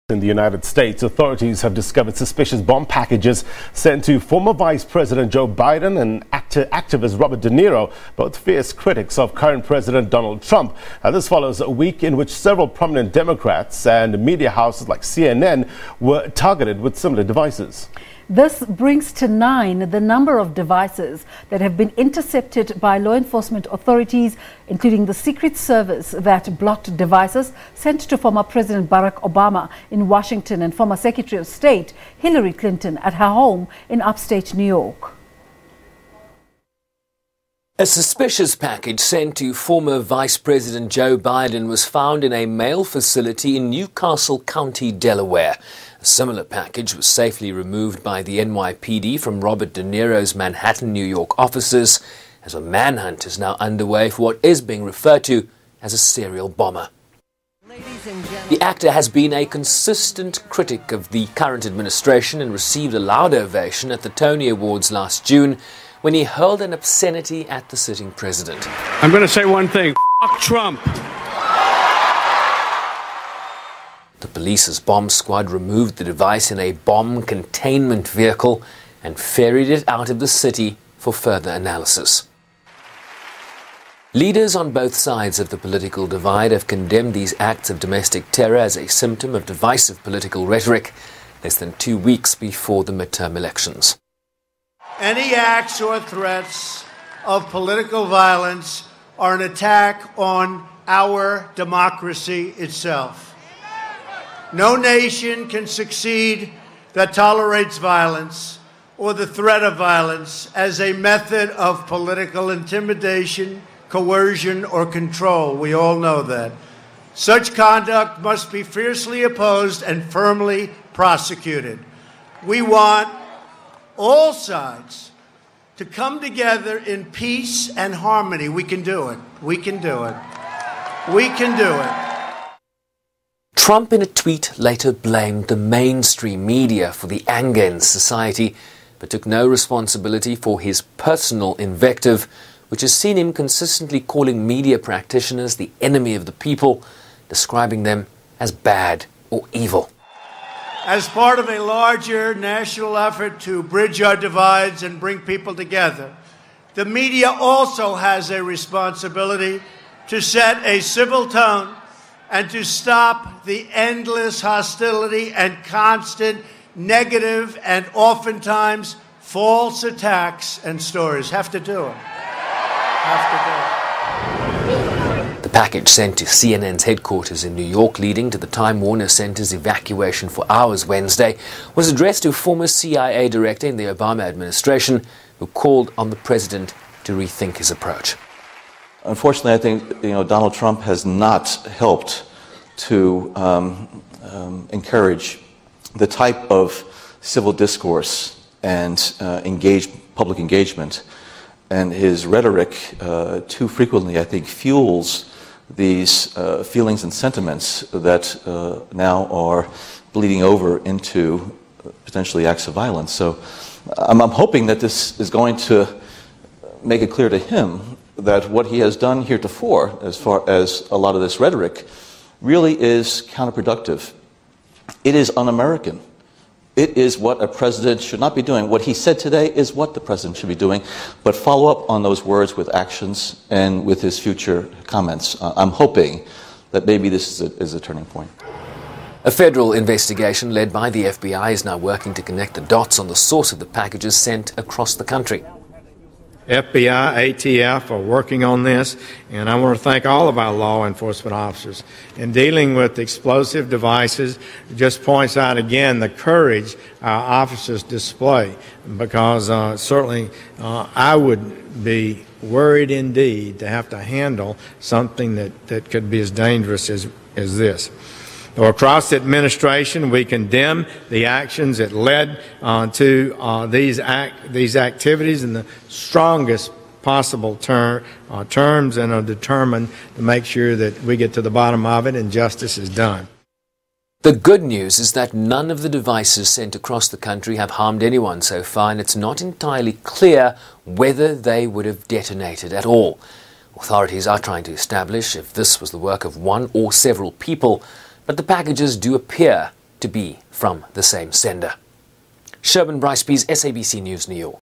In the United States, authorities have discovered suspicious bomb packages sent to former Vice President Joe Biden and activist Robert De Niro, both fierce critics of current President Donald Trump. This follows a week in which several prominent Democrats and media houses like CNN were targeted with similar devices. This brings to 9 the number of devices that have been intercepted by law enforcement authorities, including the Secret Service that blocked devices sent to former President Barack Obama in Washington and former Secretary of State Hillary Clinton at her home in upstate New York. A suspicious package sent to former Vice President Joe Biden was found in a mail facility in Newcastle County, Delaware. A similar package was safely removed by the NYPD from Robert De Niro's Manhattan, New York offices, as a manhunt is now underway for what is being referred to as a serial bomber. The actor has been a consistent critic of the current administration and received a loud ovation at the Tony Awards last June when he hurled an obscenity at the sitting president. I'm going to say one thing, F*** Trump. The police's bomb squad removed the device in a bomb containment vehicle and ferried it out of the city for further analysis. Leaders on both sides of the political divide have condemned these acts of domestic terror as a symptom of divisive political rhetoric less than 2 weeks before the midterm elections. Any acts or threats of political violence are an attack on our democracy itself. No nation can succeed that tolerates violence or the threat of violence as a method of political intimidation, coercion, or control. We all know that. Such conduct must be fiercely opposed and firmly prosecuted. We want all sides to come together in peace and harmony. We can do it. We can do it. We can do it. Trump in a tweet later blamed the mainstream media for the anger in society, but took no responsibility for his personal invective, which has seen him consistently calling media practitioners the enemy of the people, describing them as bad or evil. As part of a larger national effort to bridge our divides and bring people together, the media also has a responsibility to set a civil tone and to stop the endless hostility and constant negative and oftentimes false attacks and stories. Have to do it. The package sent to CNN's headquarters in New York, leading to the Time Warner Center's evacuation for hours Wednesday, was addressed to former CIA director in the Obama administration, who called on the president to rethink his approach. Unfortunately, I think Donald Trump has not helped to encourage the type of civil discourse and public engagement. And his rhetoric too frequently, I think, fuels these feelings and sentiments that now are bleeding over into potentially acts of violence. So I'm hoping that this is going to make it clear to him that what he has done heretofore, as far as a lot of this rhetoric, really is counterproductive. It is un-American. It is what a president should not be doing. What he said today is what the president should be doing, but follow up on those words with actions and with his future comments. I'm hoping that maybe this is a turning point. A federal investigation led by the FBI is now working to connect the dots on the source of the packages sent across the country. FBI, ATF are working on this, and I want to thank all of our law enforcement officers. In dealing with explosive devices, it just points out again the courage our officers display, because certainly I would be worried indeed to have to handle something that could be as dangerous as this. Across the administration, we condemn the actions that led to these activities in the strongest possible terms, and are determined to make sure that we get to the bottom of it and justice is done. The good news is that none of the devices sent across the country have harmed anyone so far, and it's not entirely clear whether they would have detonated at all. Authorities are trying to establish if this was the work of one or several people, but the packages do appear to be from the same sender. Sherman Bryce-Pease, SABC News, New York.